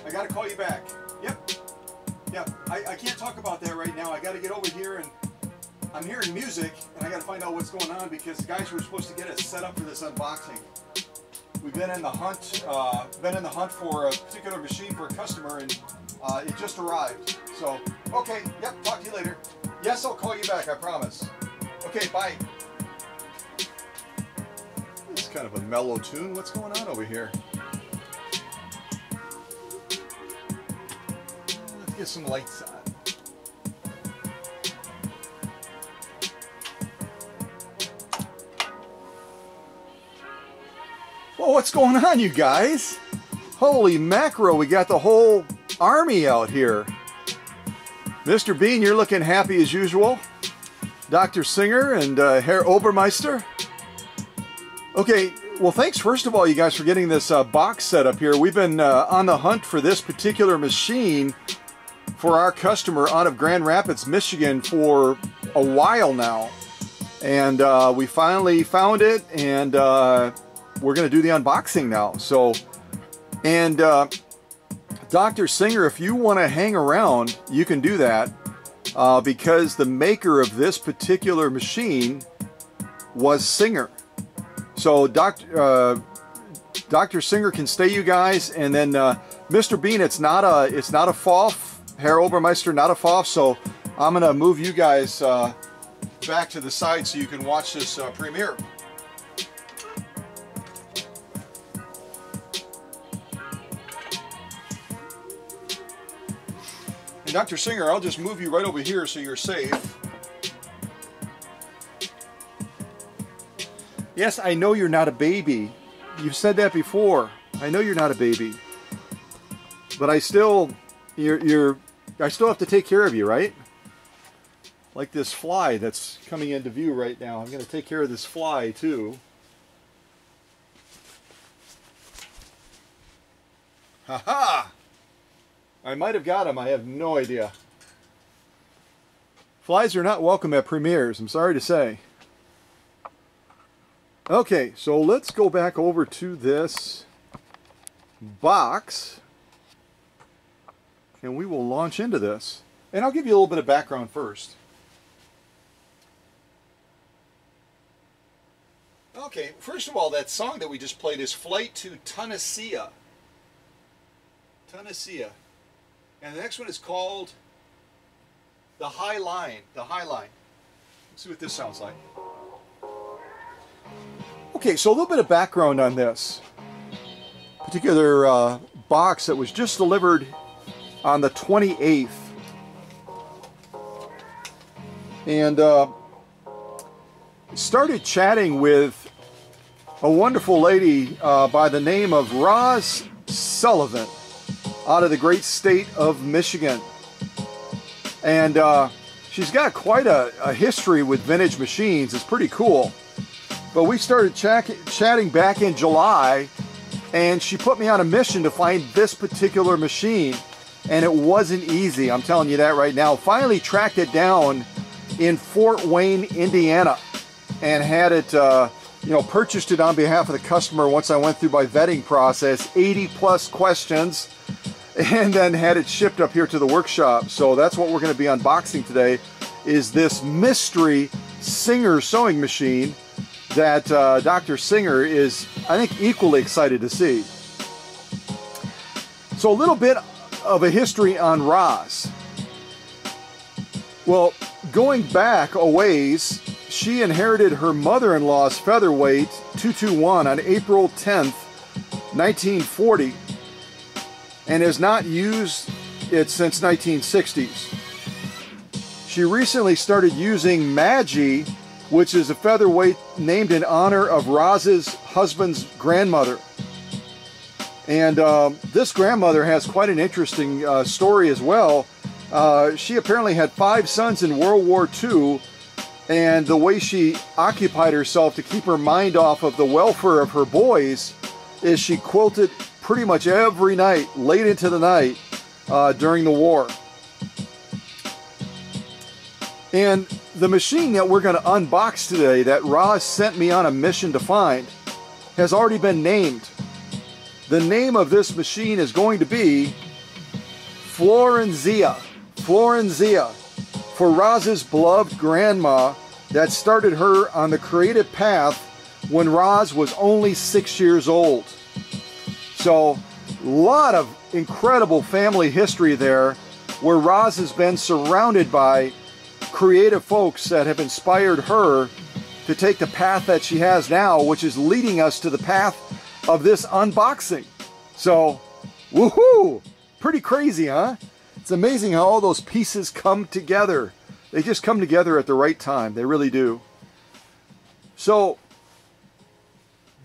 I got to call you back. Yep. Yep. I can't talk about that right now. I got to get over here, and I'm hearing music, and I got to find out what's going on because the guys were supposed to get us set up for this unboxing. We've been in the hunt for a particular machine for a customer, and it just arrived. So, okay, yep, talk to you later. Yes, I'll call you back, I promise. Okay, bye. It's kind of a mellow tune. What's going on over here? Let's get some lights on. Well, what's going on, you guys? Holy mackerel, we got the whole army out here. Mr. Bean, you're looking happy as usual. Dr. Singer and Herr Obermeister. Okay, well, thanks first of all, you guys, for getting this box set up here. We've been on the hunt for this particular machine for our customer out of Grand Rapids, Michigan for a while now. And we finally found it, and we're going to do the unboxing now. So, and Dr. Singer, if you want to hang around, you can do that because the maker of this particular machine was Singer. So Dr. Singer can stay, you guys, and then Mr. Bean, it's not a FOF, Herr Obermeister, not a FOF. So I'm going to move you guys back to the side so you can watch this premiere. Dr. Singer, I'll just move you right over here so you're safe. Yes, I know you're not a baby. You've said that before. I know you're not a baby. But I still, I still have to take care of you, right? Like this fly that's coming into view right now. I'm going to take care of this fly too. Ha-ha! I might have got him, I have no idea. Flies are not welcome at premieres, I'm sorry to say. Okay, so let's go back over to this box, and we will launch into this. And I'll give you a little bit of background first. Okay, first of all, that song that we just played is Flight to Tunisia. Tunisia. And the next one is called The High Line. The High Line. Let's see what this sounds like. Okay, so a little bit of background on this particular box that was just delivered on the 28th. And started chatting with a wonderful lady by the name of Roz Sullivan, out of the great state of Michigan. And she's got quite a history with vintage machines. It's pretty cool. But we started chatting back in July, and she put me on a mission to find this particular machine. And it wasn't easy, I'm telling you that right now. Finally tracked it down in Fort Wayne, Indiana, and had it purchased it on behalf of the customer once I went through my vetting process, 80 plus questions, and then had it shipped up here to the workshop. So that's what we're going to be unboxing today, is this mystery Singer sewing machine that Dr. Singer is, I think, equally excited to see. So a little bit of a history on Roz. Well, going back a ways, she inherited her mother-in-law's featherweight 221 on April 10th, 1940. And has not used it since 1960s. She recently started using Maggie, which is a featherweight named in honor of Roz's husband's grandmother. And this grandmother has quite an interesting story as well. She apparently had 5 sons in World War II, and the way she occupied herself to keep her mind off of the welfare of her boys is she quilted pretty much every night, late into the night, during the war. And the machine that we're going to unbox today, that Roz sent me on a mission to find, has already been named. The name of this machine is going to be Florenzia. Florenzia. For Roz's beloved grandma that started her on the creative path when Roz was only 6 years old. So, a lot of incredible family history there where Roz has been surrounded by creative folks that have inspired her to take the path that she has now, which is leading us to the path of this unboxing. So, woohoo! Pretty crazy, huh? It's amazing how all those pieces come together. They just come together at the right time. They really do. So,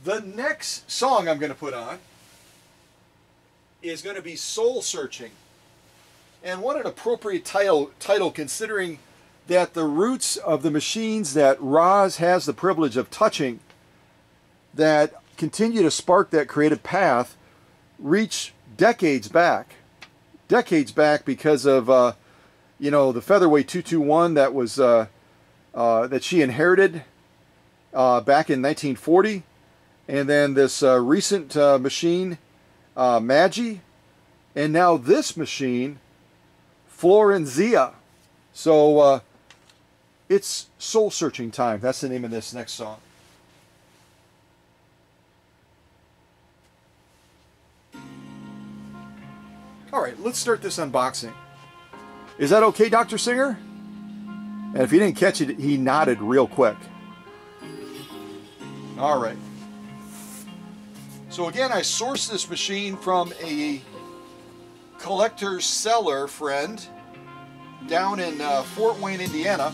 the next song I'm going to put on is going to be Soul Searching. And what an appropriate title considering that the roots of the machines that Roz has the privilege of touching that continue to spark that creative path reach decades back. Decades back because of, you know, the Featherweight 221 that was, that she inherited back in 1940. And then this recent machine, Magi. And now this machine, Florenzia. So, it's Soul Searching time. That's the name of this next song. All right, let's start this unboxing. Is that okay, Dr. Singer? And if you didn't catch it, he nodded real quick. All right. So again, I sourced this machine from a collector's seller friend down in Fort Wayne, Indiana.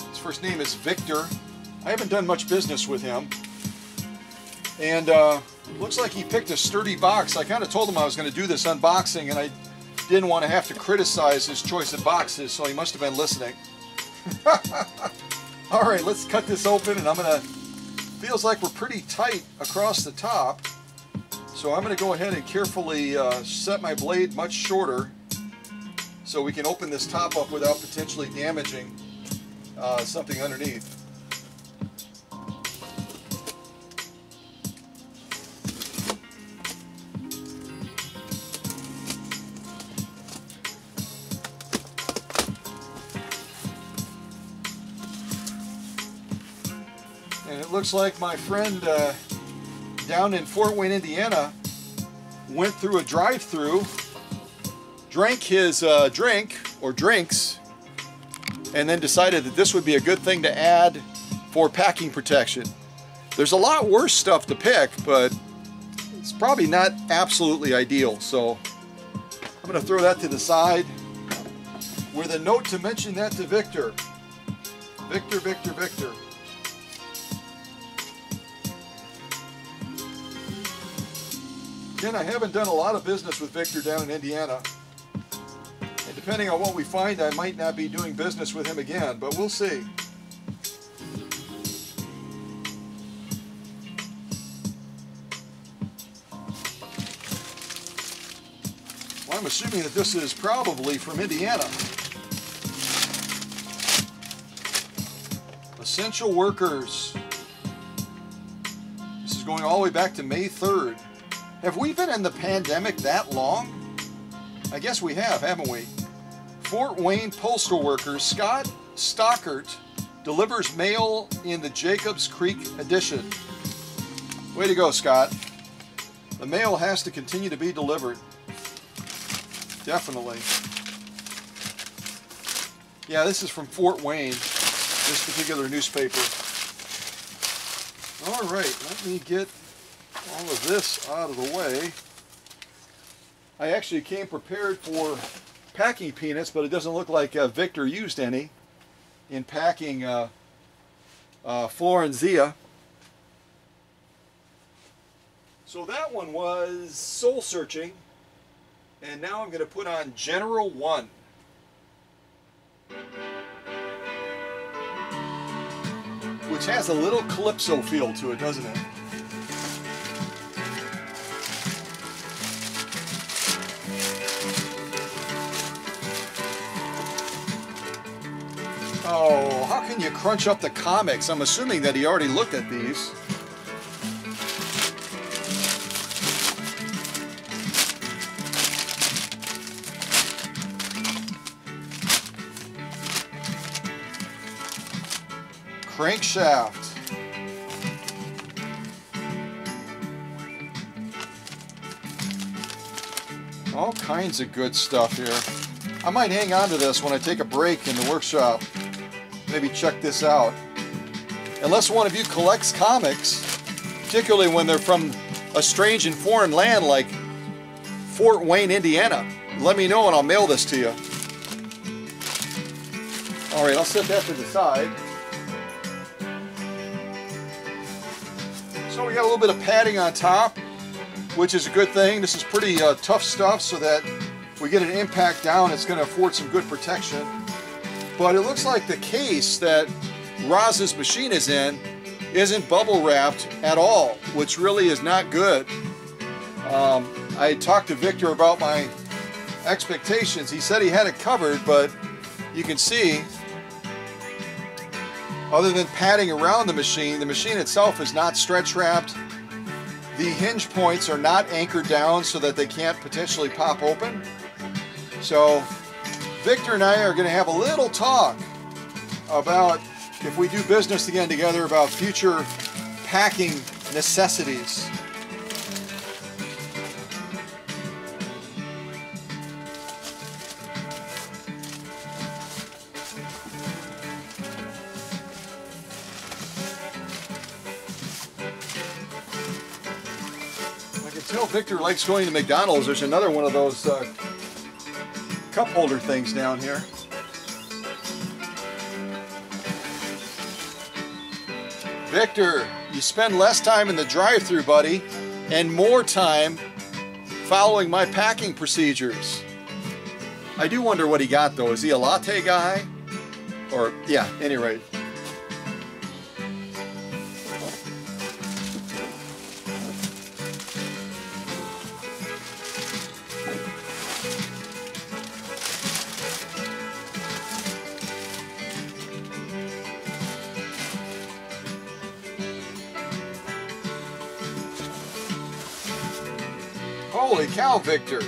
His first name is Victor. I haven't done much business with him. And looks like he picked a sturdy box. I kind of told him I was going to do this unboxing and I didn't want to have to criticize his choice of boxes, so he must have been listening. All right, let's cut this open and I'm going to, feels like we're pretty tight across the top. So I'm going to go ahead and carefully set my blade much shorter so we can open this top up without potentially damaging something underneath. And it looks like my friend down in Fort Wayne, Indiana went through a drive-through, drank his drink or drinks, and then decided that this would be a good thing to add for packing protection. There's a lot worse stuff to pick, but it's probably not absolutely ideal. So I'm going to throw that to the side with a note to mention that to Victor. Victor, Victor, Victor. Again, I haven't done a lot of business with Victor down in Indiana. And depending on what we find, I might not be doing business with him again, but we'll see. Well, I'm assuming that this is probably from Indiana. Essential workers. This is going all the way back to May 3rd. Have we been in the pandemic that long? I guess we have, haven't we? Fort Wayne postal worker Scott Stockert delivers mail in the Jacobs Creek edition. Way to go, Scott. The mail has to continue to be delivered. Definitely. Yeah, this is from Fort Wayne, this particular newspaper. All right, let me get all of this out of the way. I actually came prepared for packing peanuts, but it doesn't look like Victor used any in packing Florenzia. So that one was Soul Searching, and now I'm going to put on General 1. Which has a little calypso feel to it, doesn't it? Oh, how can you crunch up the comics? I'm assuming that he already looked at these. crankshaft. All kinds of good stuff here. I might hang on to this when I take a break in the workshop. Maybe check this out. Unless one of you collects comics, particularly when they're from a strange and foreign land like Fort Wayne, Indiana, let me know and I'll mail this to you. All right, I'll set that to the side. So we got a little bit of padding on top, which is a good thing. This is pretty tough stuff, so that we get an impact down, it's going to afford some good protection. But it looks like the case that Roz's machine is in isn't bubble wrapped at all, which really is not good. I talked to Victor about my expectations. He said he had it covered, but you can see, other than padding around the machine itself is not stretch wrapped. The hinge points are not anchored down so that they can't potentially pop open. So Victor and I are going to have a little talk about, if we do business again together, about future packing necessities. I can tell Victor likes going to McDonald's. There's another one of those cup holder things down here. Victor, you spend less time in the drive-thru, buddy, and more time following my packing procedures. I do wonder what he got, though. Is he a latte guy? Or, yeah, any rate. Holy cow, Victor.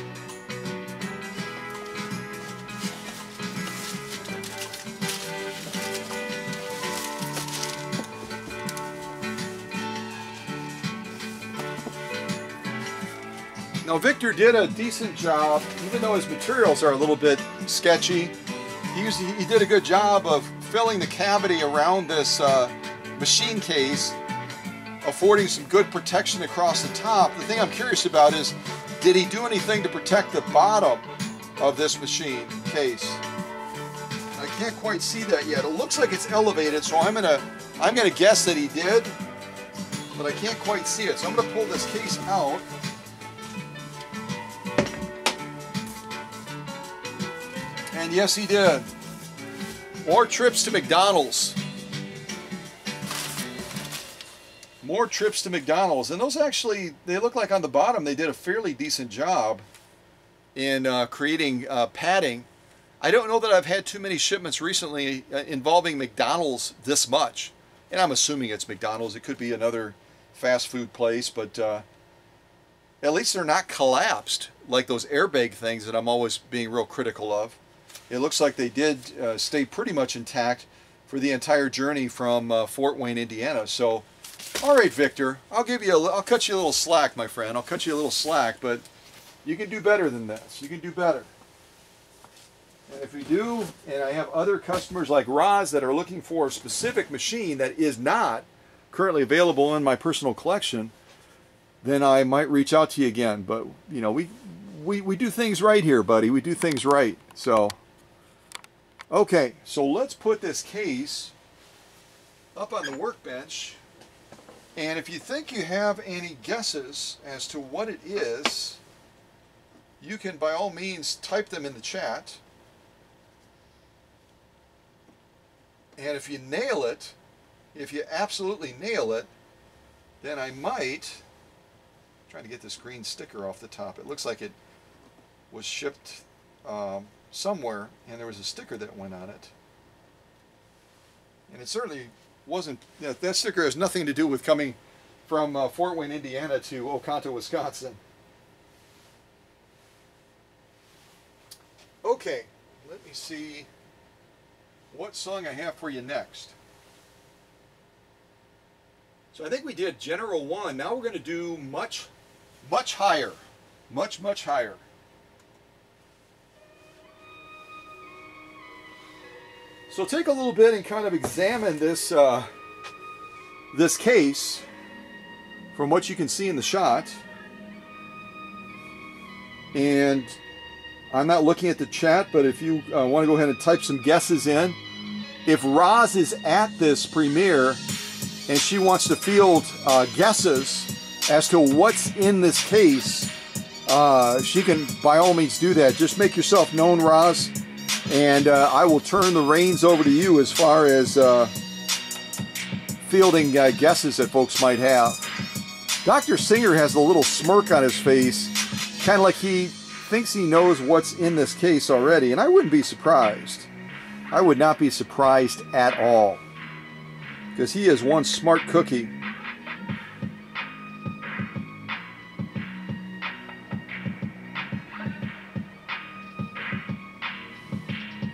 Now Victor did a decent job, even though his materials are a little bit sketchy. He did a good job of filling the cavity around this machine case, affording some good protection across the top. The thing I'm curious about is, did he do anything to protect the bottom of this machine case? I can't quite see that yet. It looks like it's elevated, so I'm gonna guess that he did, but I can't quite see it. So I'm gonna pull this case out. And yes, he did. More trips to McDonald's. More trips to McDonald's, and those actually, they look like on the bottom they did a fairly decent job in creating padding. I don't know that I've had too many shipments recently involving McDonald's this much, and I'm assuming it's McDonald's. It could be another fast food place, but at least they're not collapsed like those airbag things that I'm always being real critical of. It looks like they did stay pretty much intact for the entire journey from Fort Wayne, Indiana. So, all right, Victor, I'll cut you a little slack, my friend. I'll cut you a little slack, but you can do better than this. You can do better. And if you do, and I have other customers like Roz that are looking for a specific machine that is not currently available in my personal collection, then I might reach out to you again. But, you know, we do things right here, buddy. We do things right. So, okay, so let's put this case up on the workbench. And if you think you have any guesses as to what it is, you can by all means type them in the chat. And if you nail it, if you absolutely nail it, then I might, I'm trying to get this green sticker off the top. It looks like it was shipped somewhere and there was a sticker that went on it. And it certainly wasn't, that sticker has nothing to do with coming from Fort Wayne, Indiana to Oconto, Wisconsin. Okay, let me see what song I have for you next. So I think we did General 1. Now we're going to do much higher. Much higher. So take a little bit and kind of examine this this case from what you can see in the shot. And I'm not looking at the chat, but if you want to go ahead and type some guesses in. If Roz is at this premiere and she wants to field guesses as to what's in this case, she can by all means do that. Just make yourself known, Roz, and I will turn the reins over to you as far as fielding guesses that folks might have. Dr. Singer has a little smirk on his face, kind of like he thinks he knows what's in this case already, and I wouldn't be surprised. I would not be surprised at all, because he is one smart cookie.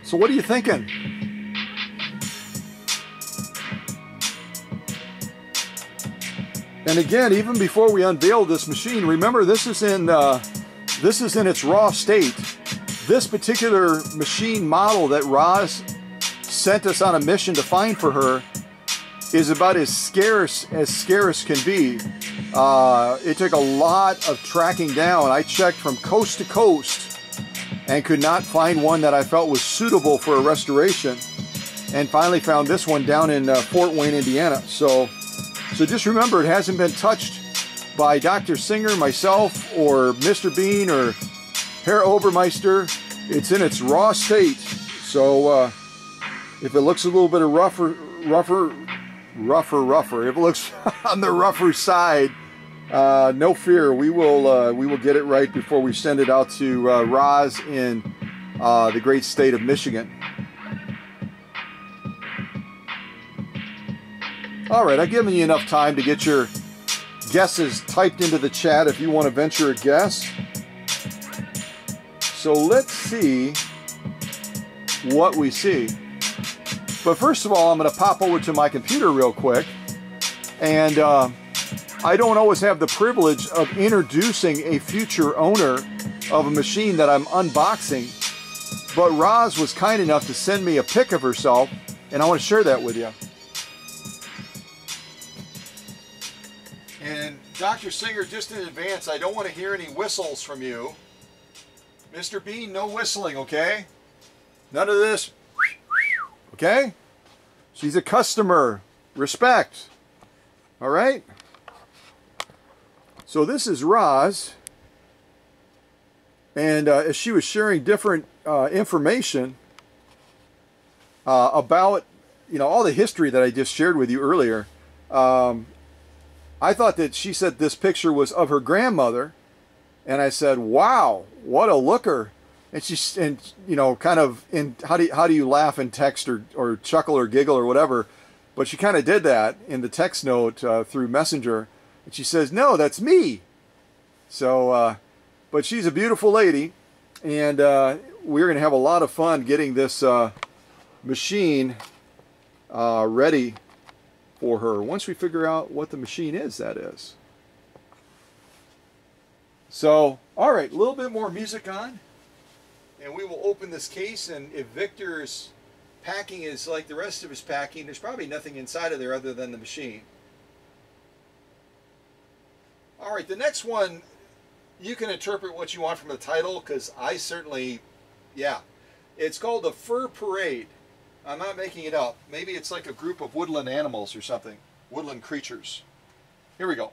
So what are you thinking? And again, even before we unveil this machine, remember this is in its raw state. This particular machine model that Roz sent us on a mission to find for her is about as scarce can be. It took a lot of tracking down. I checked from coast to coast and could not find one that I felt was suitable for a restoration, and finally found this one down in Fort Wayne, Indiana. So just remember, it hasn't been touched by Dr. Singer, myself, or Mr. Bean, or Herr Obermeister. It's in its raw state. So if it looks a little bit of rougher, if it looks on the rougher side, no fear, we will get it right before we send it out to Roz in the great state of Michigan. All right, I've given you enough time to get your guesses typed into the chat if you want to venture a guess. So let's see what we see. But first of all, I'm going to pop over to my computer real quick. And I don't always have the privilege of introducing a future owner of a machine that I'm unboxing. But Roz was kind enough to send me a pic of herself, and I want to share that with you. And Dr. Singer, just in advance, I don't want to hear any whistles from you. Mr. Bean, no whistling, okay? None of this, okay? She's a customer. Respect. All right? So this is Roz. And as she was sharing different information about, all the history that I just shared with you earlier, I thought that she said this picture was of her grandmother. And I said, wow, what a looker. And kind of in, how do you laugh in text or chuckle or giggle or whatever? But she kind of did that in the text note through Messenger. And she says, no, that's me. So, but she's a beautiful lady. And we're going to have a lot of fun getting this machine ready for her. Once we figure out what the machine is, that is. So, all right, a little bit more music on, and we will open this case, and if Victor's packing is like the rest of his packing, there's probably nothing inside of there other than the machine. All right, the next one, you can interpret what you want from the title, because I certainly, yeah. It's called the Fur Parade. I'm not making it up. Maybe it's like a group of woodland animals or something, woodland creatures. Here we go.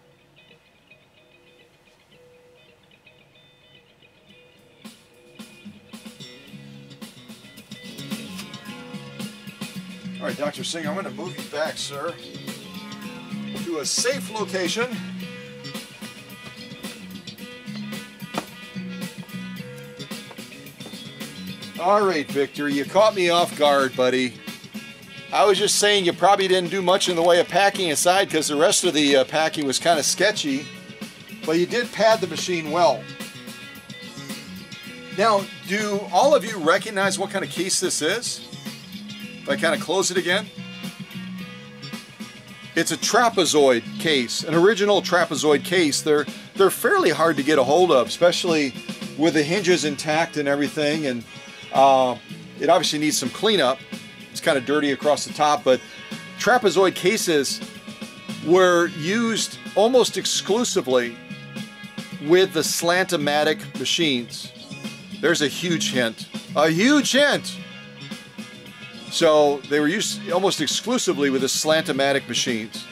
All right, Dr. Singer, I'm going to move you back, sir, to a safe location. All right, Victor, you caught me off guard, buddy. I was just saying you probably didn't do much in the way of packing aside because the rest of the packing was kind of sketchy, but you did pad the machine well. Now, do all of you recognize what kind of case this is? If I kind of close it again. It's a trapezoid case, an original trapezoid case. They're fairly hard to get a hold of, especially with the hinges intact and everything. And it obviously needs some cleanup. It's kind of dirty across the top, but trapezoid cases were used almost exclusively with the slant-o-matic machines. There's a huge hint. A huge hint! So they were used almost exclusively with the slant-o-matic machines.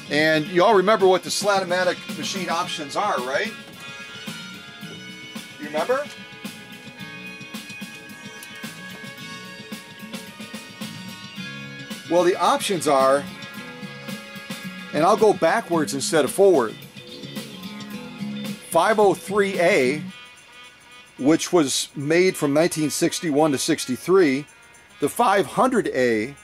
And you all remember what the slant-o-matic machine options are, right? You remember? Well, the options are, and I'll go backwards instead of forward. 503A, which was made from 1961 to 63. The 500A,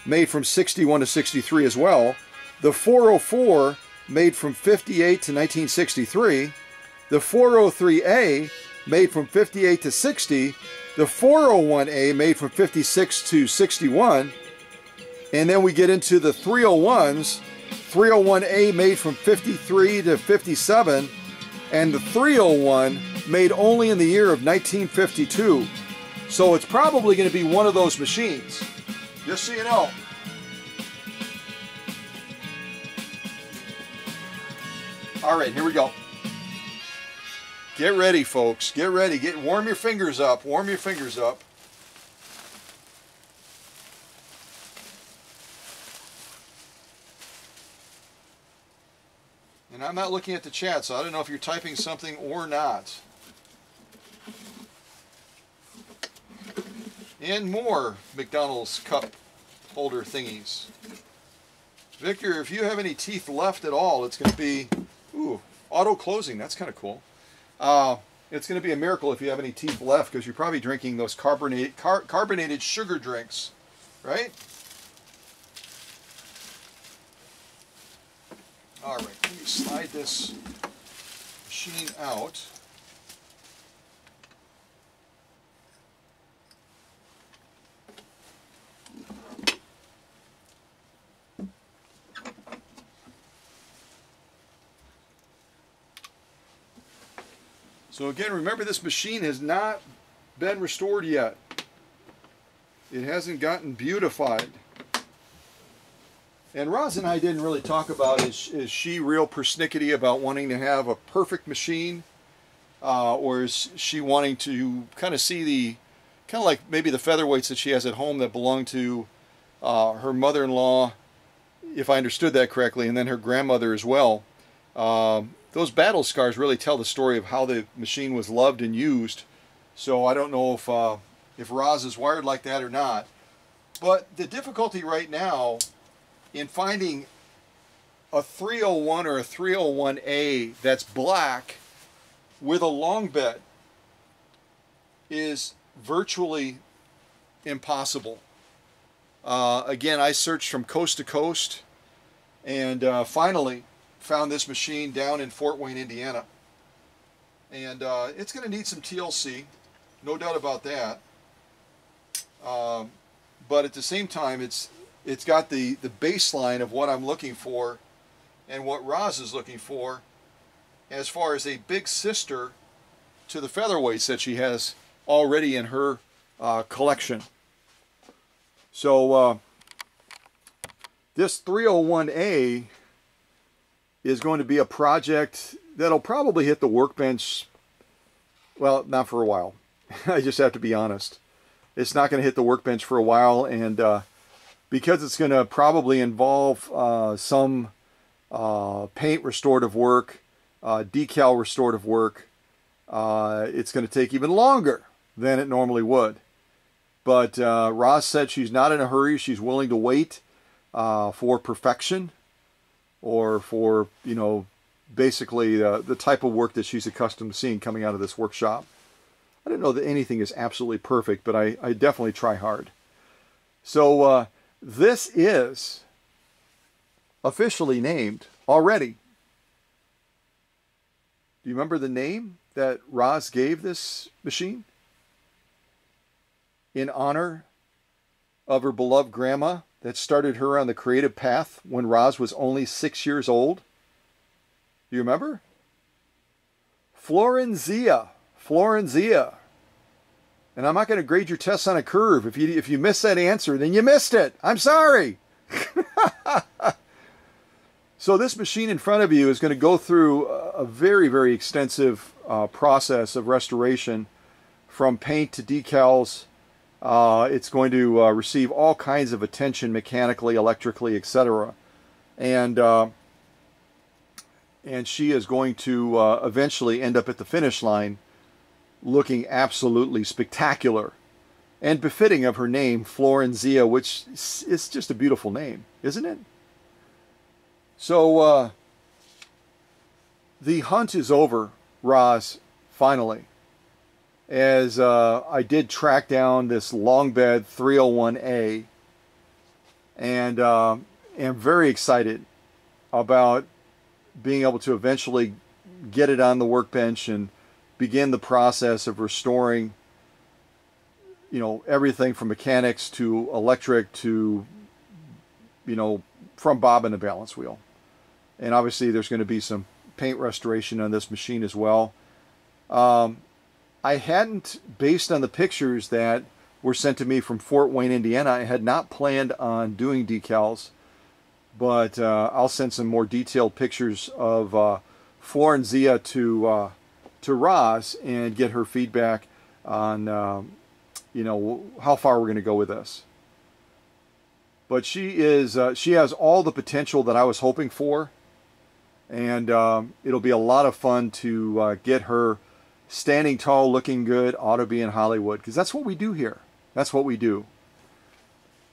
made from 61 to 63 as well. The 404, made from 58 to 1963. The 403A, made from 58 to 60. The 401A, made from 56 to 61. And then we get into the 301s. 301A made from 53 to 57. And the 301 made only in the year of 1952. So it's probably going to be one of those machines, just so you know. All right, here we go. Get ready, folks. Get ready. Warm your fingers up. Warm your fingers up. And I'm not looking at the chat, so I don't know if you're typing something or not. And more McDonald's cup holder thingies. Victor, if you have any teeth left at all, it's going to be, ooh, auto closing. That's kind of cool. It's going to be a miracle if you have any teeth left, because you're probably drinking those carbonated sugar drinks, right? All right, let me slide this machine out. So again, remember, this machine has not been restored yet. It hasn't gotten beautified. And Roz and I didn't really talk about, is she real persnickety about wanting to have a perfect machine? Or is she wanting to kind of see the, kind of like maybe the featherweights that she has at home that belong to her mother-in-law, if I understood that correctly, and then her grandmother as well. Those battle scars really tell the story of how the machine was loved and used. So I don't know if Roz is wired like that or not. But the difficulty right now in finding a 301 or a 301A that's black with a long bed is virtually impossible. Again, I searched from coast to coast, and finally found this machine down in Fort Wayne, Indiana. And it's going to need some TLC, no doubt about that. But at the same time, it's got the baseline of what I'm looking for and what Roz is looking for as far as a big sister to the featherweights that she has already in her collection. So this 301A is going to be a project that'll probably hit the workbench, well, not for a while. I just have to be honest. It's not going to hit the workbench for a while, and because it's going to probably involve some paint restorative work, decal restorative work, it's going to take even longer than it normally would. But Roz said she's not in a hurry. She's willing to wait for perfection, or for, you know, basically the type of work that she's accustomed to seeing coming out of this workshop. I don't know that anything is absolutely perfect, but I definitely try hard. So this is officially named already. Do you remember the name that Roz gave this machine in honor of her beloved grandma, that started her on the creative path when Roz was only 6 years old? Do you remember? Florenzia. Florenzia. And I'm not going to grade your tests on a curve. If you miss that answer, then you missed it. I'm sorry. So this machine in front of you is going to go through a very, very extensive process of restoration, from paint to decals. It's going to receive all kinds of attention mechanically, electrically, etc. And she is going to eventually end up at the finish line looking absolutely spectacular and befitting of her name, Florenzia, which is just a beautiful name, isn't it? So the hunt is over, Roz, finally, as I did track down this long bed 301A, and am very excited about being able to eventually get it on the workbench and begin the process of restoring, you know, everything from mechanics to electric to, you know, from bobbin to balance wheel. And obviously there's going to be some paint restoration on this machine as well. I hadn't, based on the pictures that were sent to me from Fort Wayne, Indiana, I had not planned on doing decals, but I'll send some more detailed pictures of Florenzia to Roz and get her feedback on you know, how far we're going to go with this. But she has all the potential that I was hoping for, and it'll be a lot of fun to get her standing tall, looking good, ought to be in Hollywood, because that's what we do here. That's what we do.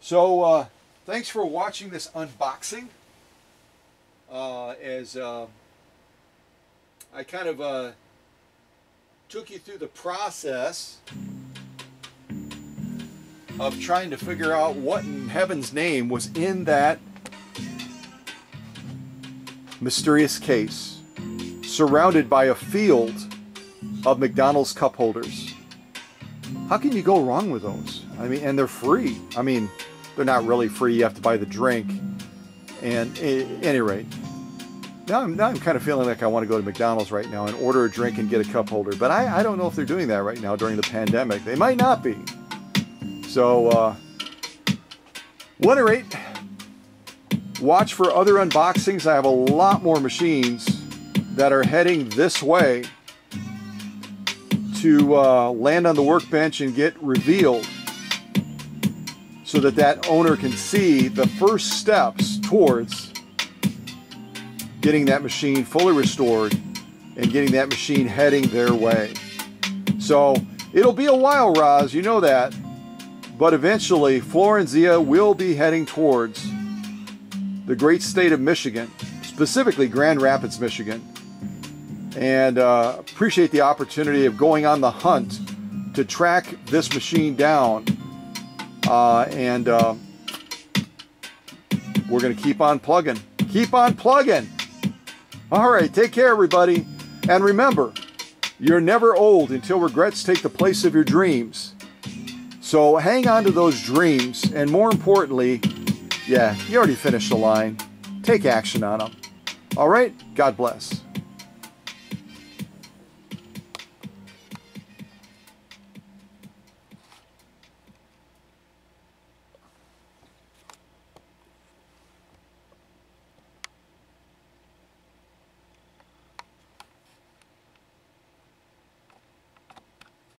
So thanks for watching this unboxing. As I kind of took you through the process of trying to figure out what in heaven's name was in that mysterious case, surrounded by a field of McDonald's cup holders. How can you go wrong with those? I mean, and they're free. I mean, they're not really free. You have to buy the drink. And at any rate, now I'm kind of feeling like I want to go to McDonald's right now and order a drink and get a cup holder. But I don't know if they're doing that right now during the pandemic. They might not be. So, at any rate, watch for other unboxings. I have a lot more machines that are heading this way to land on the workbench and get revealed, so that that owner can see the first steps towards getting that machine fully restored and getting that machine heading their way. So it'll be a while, Roz, you know that, but eventually Florenzia will be heading towards the great state of Michigan, specifically Grand Rapids, Michigan. And appreciate the opportunity of going on the hunt to track this machine down. And we're going to keep on plugging. Keep on plugging. All right, take care, everybody. And remember, you're never old until regrets take the place of your dreams. So hang on to those dreams. And more importantly, yeah, you already finished the line. Take action on them. All right, God bless.